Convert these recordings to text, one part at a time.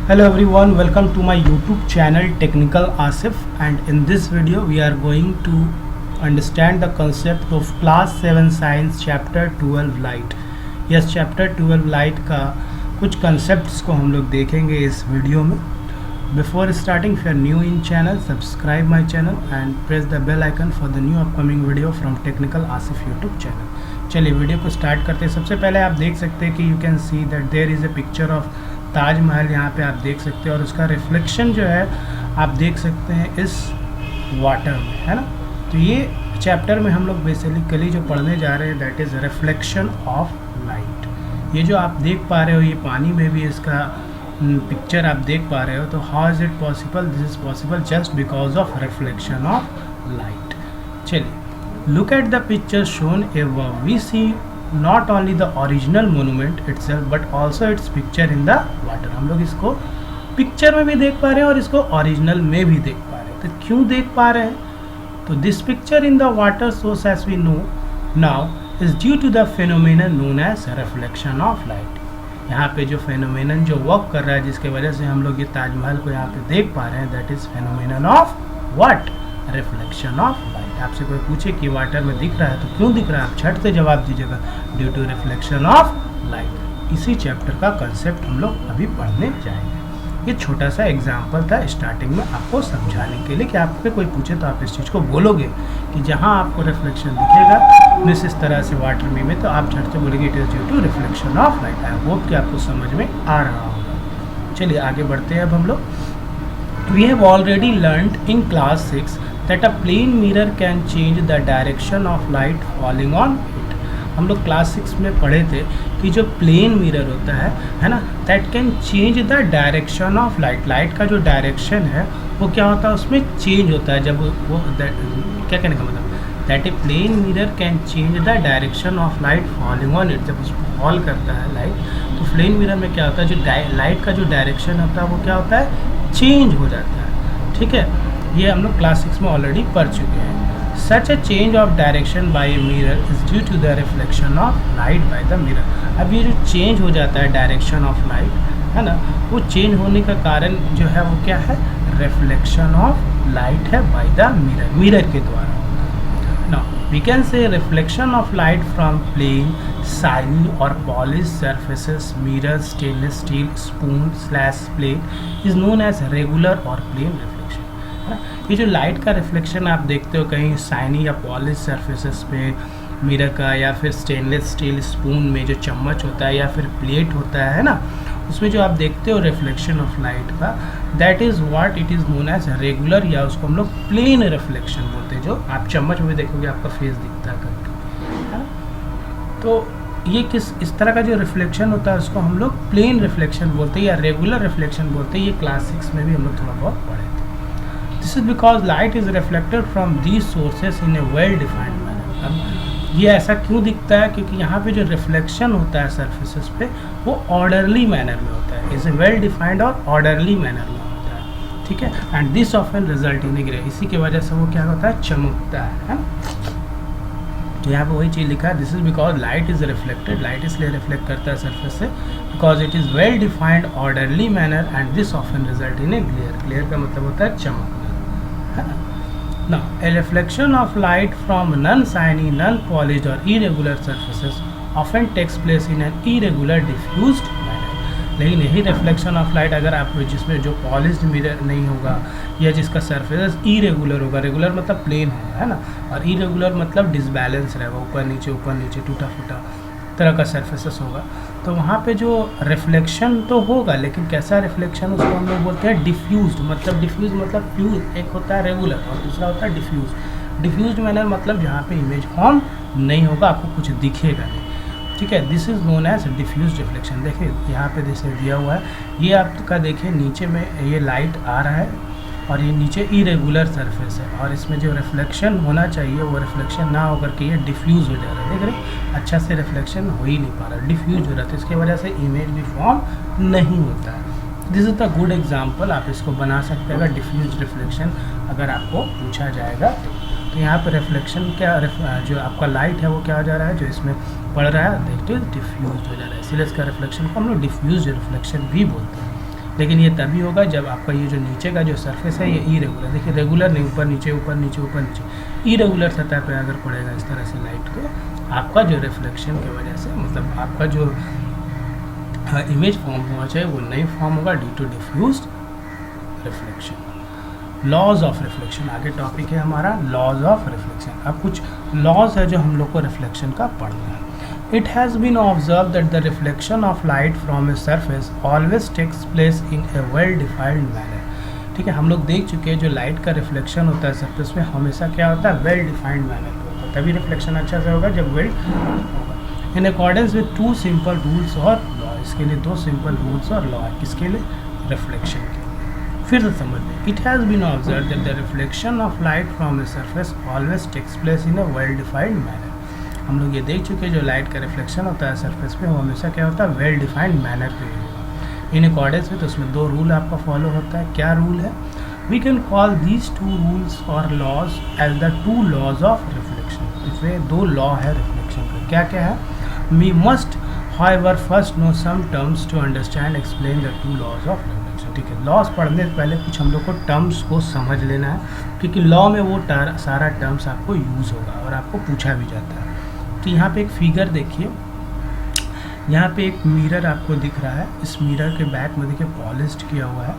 Hello everyone, welcome to my YouTube channel Technical Asif, and in this video we are going to understand the concept of class 7 science chapter 12 light. Yes, chapter 12 light का कुछ concepts को हम लोग देखेंगे इस video में. Before starting, if you are new in channel, subscribe my channel and press the bell icon for the new upcoming video from Technical Asif YouTube channel. चलिए video को स्टार्ट करते हैं. सबसे पहले आप देख सकते हैं कि you can see that there is a picture of Taj Mahal. यहाँ पे आप देख सकते हैं और उसका रिफ्लेक्शन जो है आप देख सकते हैं इस वाटर में, है ना. तो ये चैप्टर में हम लोग बेसिकली जो पढ़ने जा रहे हैं that is reflection of light. ये जो आप देख पा रहे हो ये पानी में भी इसका पिक्चर आप देख पा रहे हो. तो how is it possible? This is possible just because of reflection of light. चलिए, look at the picture shown above. We see not only the original monument itself but also its picture in the water. हम लोग इसको picture में भी देख पा रहे हैं और इसको ओरिजिनल में भी देख पा रहे हैं. तो क्यों देख पा रहे हैं? तो this picture in the water source as we know now is due to the phenomenon known as reflection of light. यहाँ पे जो फेनोमेनन जो वर्क कर रहा है जिसके वजह से हम लोग ये ताजमहल को यहाँ पे देख पा रहे हैं that is phenomenon of what? Reflection of light. आपसे कोई पूछे कि वाटर में दिख रहा है तो क्यों दिख रहा है, आप झट से जवाब दीजिएगा due to reflection of light. इसी चैप्टर का कंसेप्ट हम लोग अभी पढ़ने जाएंगे. ये छोटा सा एग्जांपल था स्टार्टिंग में आपको समझाने के लिए कि आपसे कोई पूछे तो आप इस चीज़ को बोलोगे कि जहाँ आपको रिफ्लेक्शन दिखेगा इस तरह से वाटर में तो आप झट से बोलेंगे it is due to reflection of light. I hope कि आपको समझ में आ रहा होगा. चलिए आगे बढ़ते हैं अब हम लोग. We have already learnt in class 6 that a plane mirror can change the direction of light falling on it. हम लोग क्लास 6 में पढ़े थे कि जो प्लेन मिरर होता है ना, that can change the direction of light. Light का जो डायरेक्शन है वो क्या होता है उसमें चेंज होता है जब वो क्या कहने का मतलब that a plane mirror can change the direction of light falling on it. जब उसको फॉल करता है लाइट तो प्लेन मिरर में क्या होता है जो लाइट का जो डायरेक्शन होता है वो क्या होता है चेंज हो जाता है. ठीक है, ये हम लोग क्लास 6 में ऑलरेडी पढ़ चुके हैं. Such a change of direction by a mirror is due to the reflection of light by the mirror. अब ये जो चेंज हो जाता है डायरेक्शन ऑफ लाइट है ना, वो चेंज होने का कारण जो है वो क्या है? रिफ्लेक्शन ऑफ लाइट है बाय द मिरर, मिरर के द्वारा. Now we can say reflection of light from plane shiny or polished surfaces, mirrors, stainless steel, spoon/plate is known as regular or plane reflection. ये जो light का reflection आप देखते हो कहीं शाइनी या पॉलिश सरफेसेस पे मिरर का, या फिर स्टेनलेस स्टील स्पून में जो चम्मच होता है, या फिर प्लेट होता है ना, उसमें जो आप देखते हो रिफ्लेक्शन ऑफ लाइट का that is what it is known as regular, या उसको हम लोग प्लेन रिफ्लेक्शन बोलते हैं. जो आप चम्मच में देखोगे आपका फेस दिखता है करके, है ना. तो ये इस तरह का जो रिफ्लेक्शन होता है उसको हम लोग प्लेन रिफ्लेक्शन बोलते हैं या रेगुलर रिफ्लेक्शन बोलते हैं. ये क्लास 6 में भी हम लोग थोड़ा बहुत पढ़े थे. This is because light is reflected from these sources in A well defined manner. अब ये ऐसा क्यों दिखता है? क्योंकि यहाँ पे जो रिफ्लेक्शन होता है सरफेसेस पे वो ऑर्डरली मैनर में होता है, इज ए वेल डिफाइंड और ऑर्डरली मैनर में होता है. ठीक है, and this often result in A grey. इसी की वजह से वो क्या होता है? चमकता है. तो यहाँ पे वही चीज़ लिखा है this is because light is reflected. Light इसलिए रिफ्लेक्ट करता है सरफेस से because it is well defined orderly manner and this often result in a clear. Clear का मतलब होता है चमकना, है ना. Now a reflection of light from non shiny, non polished और irregular surfaces often takes place in an irregular diffused manner. लेकिन यही रिफ्लेक्शन ऑफ लाइट अगर आप जिसमें जो पॉलिश्ड मिरर नहीं होगा या जिसका सरफेस इरेगुलर होगा, रेगुलर मतलब प्लेन होगा, है ना, और इरेगुलर मतलब डिसबैलेंस रहेगा, ऊपर नीचे टूटा फूटा तरह का सरफेसेस होगा, तो वहाँ पे जो रिफ्लेक्शन तो होगा लेकिन कैसा रिफ्लेक्शन उसको हम लोग बोलते हैं डिफ्यूज्ड. मतलब डिफ्यूज मतलब फ्यूज, एक होता है रेगुलर और दूसरा होता है डिफ्यूज. डिफ्यूज्ड मैनर मतलब जहाँ पे इमेज फॉर्म नहीं होगा, आपको कुछ दिखेगा नहीं. ठीक है, this is known as diffuse reflection. देखिए यहाँ पे जैसे दिया हुआ है, ये आपका देखिए नीचे में ये लाइट आ रहा है और ये नीचे इरेगुलर सरफेस है और इसमें जो रिफ्लेक्शन होना चाहिए वो रिफ्लेक्शन ना होकर के ये डिफ्यूज़ हो जा रहा है. देख रहे अच्छा से रिफ्लेक्शन हो ही नहीं पा रहा, डिफ्यूज हो रहा है, तो इसकी वजह से इमेज भी फॉर्म नहीं होता है. This is the good example. आप इसको बना सकते हैं अगर डिफ्यूज रिफ्लेक्शन अगर आपको पूछा जाएगा तो यहाँ पर रिफ्लेक्शन क्या जो आपका लाइट है वो क्या हो जा रहा है, जो इसमें पड़ रहा है देखते डिफ्यूज हो जा रहा है, इसलिए इसका रिफ्लेक्शन को हम लोग डिफ्यूज रिफ्लेक्शन भी बोलते हैं. लेकिन ये तभी होगा जब आपका ये जो नीचे का जो सरफेस है ये इरेगुलर, देखिए रेगुलर नहीं, ऊपर नीचे ऊपर नीचे ऊपर नीचे, इरेगुलर सतह पे अगर पड़ेगा इस तरह से लाइट को, आपका जो रिफ्लेक्शन की वजह से मतलब आपका जो इमेज फॉर्म होना चाहिए वो नहीं फॉर्म होगा due to diffuse reflection. Laws of reflection आगे टॉपिक है हमारा, लॉज ऑफ रिफ्लेक्शन। अब कुछ लॉज है जो हम लोग को रिफ्लेक्शन का पढ़ना है। It has been observed that the reflection of light from a surface always takes place in a well-defined manner। ठीक है, हम लोग देख चुके हैं जो लाइट का रिफ्लेक्शन होता है सरफेस में हमेशा क्या होता है, वेल डिफाइंड मैनर पे होता है, तभी रिफ्लेक्शन अच्छा से होगा जब वेल होगा। In accordance with two simple rules और लॉ, इसके लिए दो सिंपल रूल्स और लॉ है, किसके लिए, रिफ्लेक्शन के लिए। फिर से समझ लें, it has been observe that the reflection of light from a surface always takes place in a well defined manner. हम लोग ये देख चुके हैं जो लाइट का रिफ्लेक्शन होता है सरफेस पे वो हमेशा क्या होता है, वेल डिफाइंड मैनर पे होगा। इन अकॉर्डेंस विद, उसमें दो रूल आपका फॉलो होता है। क्या रूल है, we can call these two rules और laws as the two laws of reflection. इसमें दो लॉ है रिफ्लेक्शन के, क्या क्या है, we must however first know some terms to understand explain the two laws of reflection. ठीक है, लॉज पढ़ने से पहले कुछ हम लोग को टर्म्स को समझ लेना है, क्योंकि लॉ में वो सारा टर्म्स आपको यूज़ होगा और आपको पूछा भी जाता है। तो यहाँ पे एक फिगर देखिए, यहाँ पे एक मिरर आपको दिख रहा है, इस मिरर के बैक में देखिए पॉलिश्ड किया हुआ है।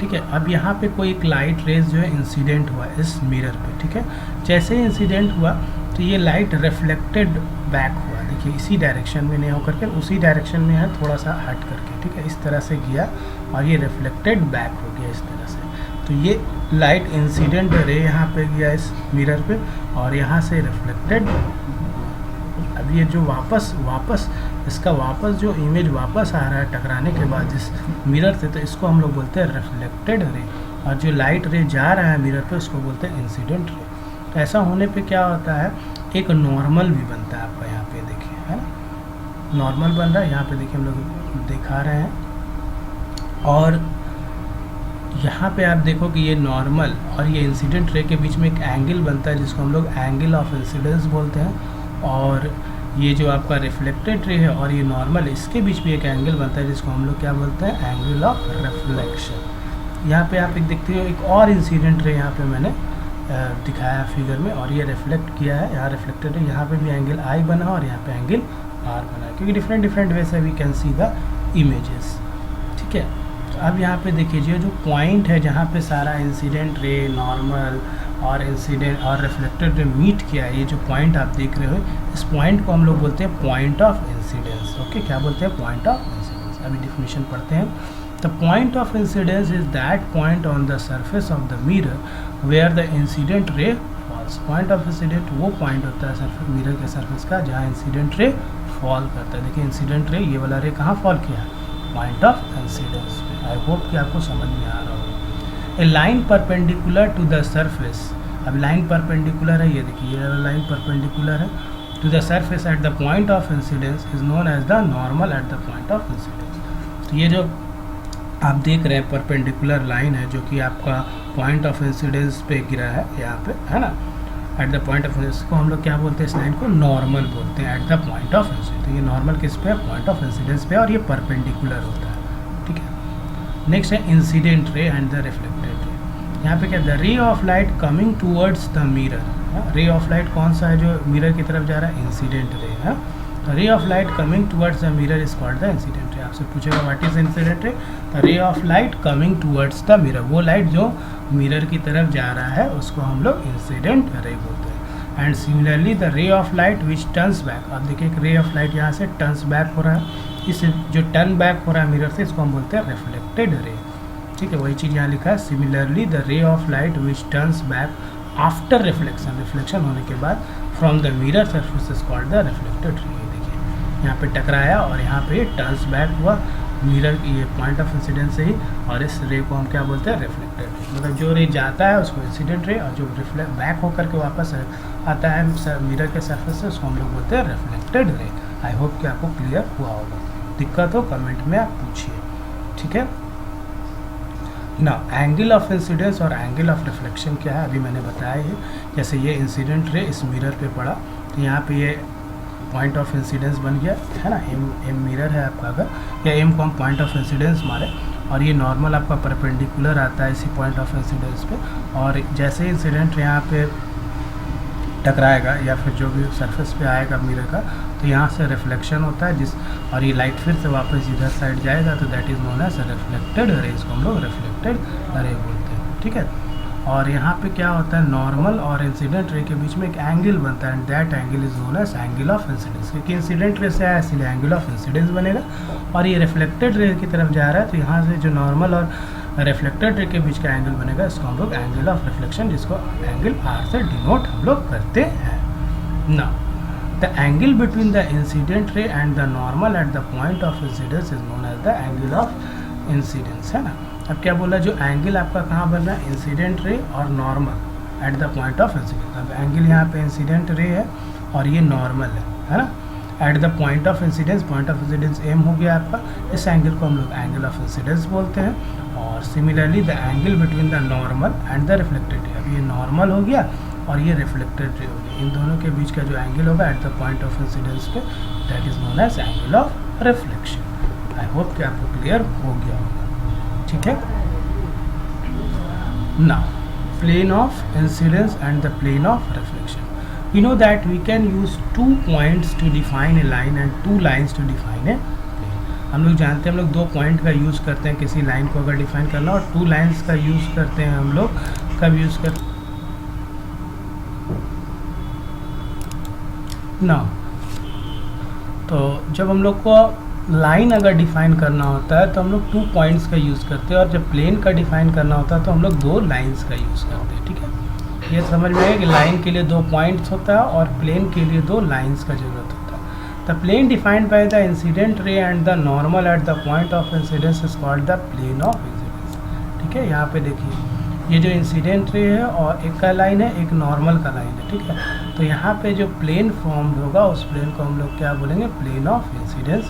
ठीक है, अब यहाँ पे कोई एक लाइट रेज जो है इंसिडेंट हुआ इस मिरर पे। ठीक है, जैसे ही इंसिडेंट हुआ तो ये लाइट रिफ्लेक्टेड बैक हुआ, देखिए इसी डायरेक्शन में नहीं होकर के उसी डायरेक्शन में है, थोड़ा सा हट करके। ठीक है, इस तरह से गया और ये रिफ्लेक्टेड बैक हो गया इस तरह से। तो ये लाइट इंसिडेंट रे यहाँ पे गया इस मिरर पे और यहाँ से रिफ्लेक्टेड। अब ये जो वापस इसका वापस जो इमेज वापस आ रहा है टकराने के बाद जिस मिरर से, तो इसको हम लोग बोलते हैं रिफ्लेक्टेड रे, और जो लाइट रे जा रहा है मिरर पे उसको बोलते हैं इंसिडेंट रे। तो ऐसा होने पे क्या होता है, एक नॉर्मल भी बनता है आपका, यहाँ पे देखिए है ना, नॉर्मल बन रहा है, यहाँ पे देखिए हम लोग दिखा रहे हैं। और यहाँ पे आप देखो कि ये नॉर्मल और ये इंसिडेंट रे के बीच में एक एंगल बनता है जिसको हम लोग एंगल ऑफ इंसिडेंस बोलते हैं। और ये जो आपका रिफ्लेक्टेड रे है और ये नॉर्मल, इसके बीच भी एक एंगल बनता है जिसको हम लोग क्या बोलते हैं, एंगल ऑफ रिफ्लेक्शन। यहाँ पे आप एक देखते हो एक और इंसिडेंट रे यहाँ पे मैंने दिखाया फिगर में, और ये रिफ्लेक्ट किया है, यहाँ रिफ्लेक्टेड है, यहाँ पे भी एंगल आई बना और यहाँ पे एंगल आर बना है, क्योंकि डिफरेंट वे से we can see the images. ठीक है, तो अब यहाँ पे देखिए जो पॉइंट है जहाँ पे सारा इंसिडेंट रे, नॉर्मल और इंसिडेंट और रिफ्लेक्टेड रे मीट किया है, ये जो पॉइंट आप देख रहे हो, इस पॉइंट को हम लोग बोलते हैं पॉइंट ऑफ इंसिडेंस। ओके, क्या बोलते हैं, पॉइंट ऑफ इंसिडेंस। अभी डिफिनेशन पढ़ते हैं। The point of incidence is that point on the surface of the mirror where the incident ray falls. Point of incident वो पॉइंट होता है सरफेस मिरर के सरफेस का जहाँ इंसिडेंट रे फॉल करता है। देखिए इंसिडेंट रे, ये वाला रे कहाँ फॉल किया, पॉइंट ऑफ इंसिडेंस पे। आई होप कि आपको समझ में आ रहा होगा। A line perpendicular to the surface, अब लाइन परपेंडिकुलर है, ये देखिए ये लाइन परपेंडिकुलर है to the surface at the point of incidence is known as the normal at the point of incidence. तो ये जो आप देख रहे हैं परपेंडिकुलर लाइन है जो कि आपका पॉइंट ऑफ इंसिडेंस पे गिरा है यहाँ पे, है ना, at the point of incidence को हम लोग क्या बोलते हैं, इस लाइन को नॉर्मल बोलते हैं eight the point of incidence. तो ये नॉर्मल किस पे है, पॉइंट ऑफ इंसिडेंस पे, और ये परपेंडिकुलर होता है। ठीक है, नेक्स्ट है incident ray and the reflected रे। यहाँ पे क्या, the ray of light coming towards the mirror. Ray of light कौन सा है जो मिरर की तरफ जा रहा है, इंसिडेंट रे है। The ray of light coming towards the mirror is called the incident रे। आपसे पूछेगा what is incident ray, the ray of light coming towards the mirror, वो लाइट जो मिरर की तरफ जा रहा है उसको हम लोग इंसिडेंट रे बोलते हैं। And similarly the ray of light which turns back, आप देखिए एक रे ऑफ लाइट यहाँ से टर्न्स बैक हो रहा है, इस जो टर्न बैक हो रहा है मिरर से इसको हम बोलते हैं रिफ्लेक्टेड रे। ठीक है, वही चीज़ यहाँ लिखा है, similarly the ray of light which turns back after reflection, reflection होने के बाद from the mirror surface is called the reflected रे। देखिए यहाँ पे टकराया और यहाँ पे टर्न्स बैक हुआ मिरर की, ये पॉइंट ऑफ इंसिडेंस से ही, और इस रे को हम क्या बोलते हैं, रिफ्लेक्टेड रे। मतलब जो रे जाता है उसको इंसिडेंट रे, और जो रिफ्लेक्ट बैक होकर के वापस आता है मिरर के सरफेस से उसको हम लोग बोलते हैं रिफ्लेक्टेड रे। आई होप कि आपको क्लियर हुआ होगा, दिक्कत हो कमेंट में आप पूछिए। ठीक है ना, एंगल ऑफ इंसिडेंस और एंगल ऑफ रिफ्लेक्शन क्या है अभी मैंने बताया है। जैसे ये इंसिडेंट रे इस मिरर पे पड़ा तो यहाँ पे ये पॉइंट ऑफ इंसिडेंस बन गया, है ना, एम मिरर है आपका, अगर या एम को हम पॉइंट ऑफ इंसिडेंस मारे और ये नॉर्मल आपका परपेंडिकुलर आता है इसी पॉइंट ऑफ इंसिडेंस पे, और जैसे ही इंसिडेंट यहाँ पे टकराएगा या फिर जो भी सरफेस पे आएगा मिरर का, तो यहाँ से रिफ्लेक्शन होता है और ये लाइट फिर से वापस इधर साइड जाएगा, तो that is known as reflected ray, इसको हम लोग रिफ्लेक्टेड रे बोलते हैं, ठीक है। और यहाँ पे क्या होता है, नॉर्मल और इंसिडेंट रे के बीच में एक एंगल बनता है, and that angle is known as angle of incidence, क्योंकि इंसिडेंट रे से आया इसलिए एंगल ऑफ इंसिडेंस बनेगा, और ये रिफ्लेक्टेड रे की तरफ जा रहा है, तो यहाँ से जो नॉर्मल और रिफ्लेक्टेड रे के बीच का एंगल बनेगा, इसको हम लोग एंगल ऑफ रिफ्लेक्शन, जिसको एंगल आर से डिनोट हम लोग करते हैं। Now the angle between the incident ray and the normal at the point of incidence is known as the angle of incidence, है ना। अब क्या बोला, जो एंगल आपका कहाँ बन रहा है, इंसिडेंट रे और normal at the point of incidence. अब एंगल यहाँ पे इंसिडेंट रे है और ये नॉर्मल है ना, at the point of incidence, point of incidence M हो गया आपका, इस एंगल को हम लोग एंगल ऑफ इंसिडेंस बोलते हैं। और similarly the angle between the normal and the reflected रे, अब ये नॉर्मल हो गया और ये रिफ्लेक्टेड रे हो गया, इन दोनों के बीच का जो एंगल होगा at the point of incidence पे, that is known as angle of reflection. I hope कि आपको क्लियर हो गया होगा, ठीक है। Now plane of incidence and the plane of reflection. We know that we can use 2 points to define a line and 2 lines to define a plane. हम लोग जानते हैं हम लोग 2 पॉइंट का यूज़ करते हैं किसी लाइन को अगर डिफाइन करना, और 2 लाइंस का यूज़ करते हैं हम लोग कब यूज़ कर ना, तो जब हम लोग को लाइन अगर डिफाइन करना होता है तो हम लोग 2 पॉइंट्स का यूज़ करते हैं, और जब प्लेन का डिफाइन करना होता है तो हम लोग 2 लाइंस का यूज़ करते हैं, ठीक है। ये समझ में है कि लाइन के लिए 2 पॉइंट्स होता है और प्लेन के लिए 2 लाइंस का ज़रूरत होता है। The plane defined by the incident ray and the normal at the point of incidence is called the plane of incidence, ठीक है। यहाँ पे देखिए ये जो इंसिडेंट रे है और एक का लाइन है, एक नॉर्मल का लाइन है, ठीक है। तो यहाँ पे जो प्लेन फॉर्म होगा उस प्लेन को हम लोग क्या बोलेंगे, plane of incidence.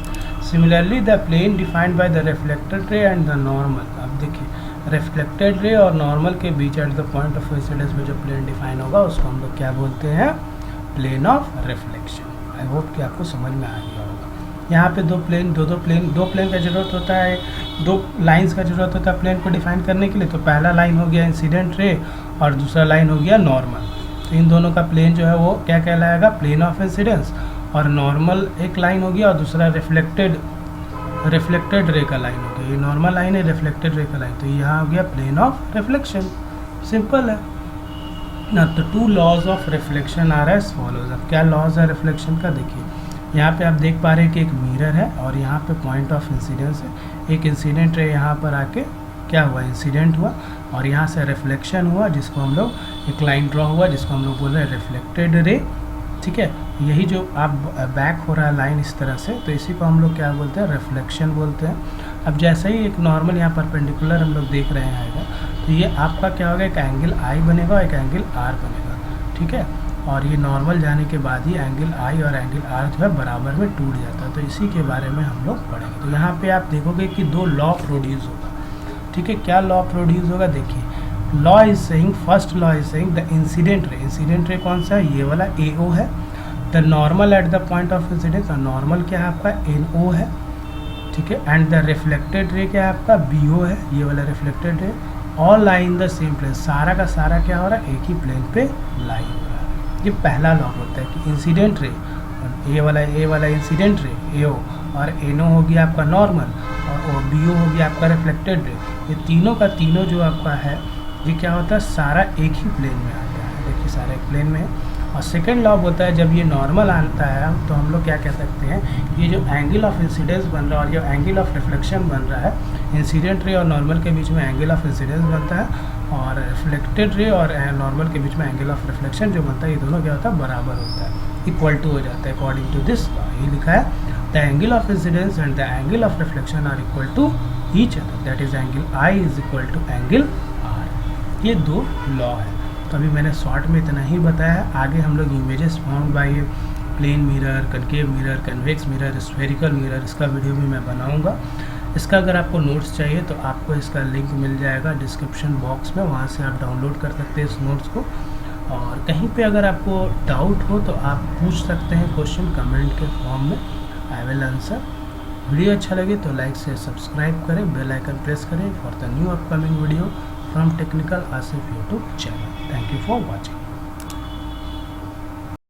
Similarly the plane defined by the reflected ray and the normal, अब देखिए रिफ्लेक्टेड रे और नॉर्मल के बीच at the point of incidence में जो प्लेन डिफाइन होगा उसको हम लोग क्या बोलते हैं, plane of reflection. I hope कि आपको समझ में आ गया होगा। यहाँ पे 2 प्लेन का ज़रूरत होता है, 2 लाइंस का ज़रूरत होता है प्लेन को डिफाइन करने के लिए। तो पहला लाइन हो गया इंसिडेंट रे और दूसरा लाइन हो गया नॉर्मल, तो इन दोनों का प्लेन जो है वो क्या कहलाएगा, प्लेन ऑफ इंसिडेंस। और नॉर्मल एक लाइन हो गया और दूसरा रिफ्लेक्टेड रे का लाइन हो गया, ये नॉर्मल लाइन है, रिफ्लेक्टेड रे का लाइन, तो यहाँ हो गया प्लेन ऑफ रिफ्लेक्शन। सिंपल है ना। तो 2 लॉज ऑफ रिफ्लेक्शन आ रहा है एज फॉलोज। अब क्या लॉज है रिफ्लेक्शन का, देखिए यहाँ पे आप देख पा रहे हैं कि एक मिरर है और यहाँ पे पॉइंट ऑफ इंसिडेंस है। एक इंसिडेंट रे यहाँ पर आके क्या हुआ, इंसिडेंट हुआ, और यहाँ से रिफ्लेक्शन हुआ जिसको हम लोग एक लाइन ड्रॉ हुआ जिसको हम लोग बोल रहे हैं रिफ्लेक्टेड रे, ठीक है। यही जो आप बैक हो रहा है लाइन इस तरह से, तो इसी को हम लोग क्या बोलते हैं, रिफ्लेक्शन बोलते हैं। अब जैसे ही एक नॉर्मल यहाँ परपेंडिकुलर हम लोग देख रहे हैं आएगा, तो ये आपका क्या होगा, एक एंगल आई बनेगा और एक एंगल आर बनेगा, ठीक है। और ये नॉर्मल जाने के बाद ही एंगल आई और एंगल आर जो है बराबर में टूट जाता है, तो इसी के बारे में हम लोग पढ़ेंगे। तो यहाँ पे आप देखोगे कि 2 लॉ प्रोड्यूस होगा, ठीक है। क्या लॉ प्रोड्यूस होगा, देखिए law is saying, first law is saying the incident रे कौन सा है, ये वाला AO है। The normal at the point of incidence, और नॉर्मल क्या है आपका NO है, ठीक है। एंड द रिफ्लेक्टेड रे क्या है आपका BO है, ये वाला reflected ray. All lie in the same plane, सारा का सारा क्या हो रहा है, एक ही प्लेन पे लाई हो रहा है। ये पहला लॉ होता है कि इंसिडेंट रे, ये वाला इंसिडेंट रे AO, और NO हो गया आपका नॉर्मल, और BO हो गया आपका रिफ्लेक्टेड रे। ये तीनों का तीनों जो आपका है ये क्या होता है, सारा एक ही प्लेन में आता है, देखिए सारा एक प्लेन में है। और सेकेंड लॉ होता है जब ये नॉर्मल आता है तो हम लोग क्या कह सकते हैं, ये जो एंगल ऑफ इंसिडेंस बन रहा है और जो एंगल ऑफ रिफ्लेक्शन बन रहा है, इंसिडेंट रे और नॉर्मल के बीच में एंगल ऑफ इंसिडेंस बनता है, और रिफ्लेक्टेड रे और नॉर्मल के बीच में एंगल ऑफ रिफ्लेक्शन जो बनता है, ये दोनों क्या होता है, बराबर होता है, इक्वल टू हो जाता है। अकॉर्डिंग टू दिस लॉ ये लिखा है, the angle of incidence and the angle of reflection are equal to each other, that is angle I is equal to angle R. ये 2 लॉ है। तो अभी मैंने शॉर्ट में इतना ही बताया है, आगे हम लोग images found by plane mirror, concave mirror, convex mirror, spherical mirror, इसका वीडियो भी मैं बनाऊंगा। इसका अगर आपको नोट्स चाहिए तो आपको इसका लिंक मिल जाएगा डिस्क्रिप्शन बॉक्स में, वहाँ से आप डाउनलोड कर सकते हैं इस नोट्स को। और कहीं पे अगर आपको डाउट हो तो आप पूछ सकते हैं क्वेश्चन कमेंट के फॉर्म में, आई विल आंसर वीडियो अच्छा लगे तो लाइक से सब्सक्राइब करें, बेल आइकन प्रेस करें for the new upcoming video from technical Asif YouTube channel. Thank you for watching.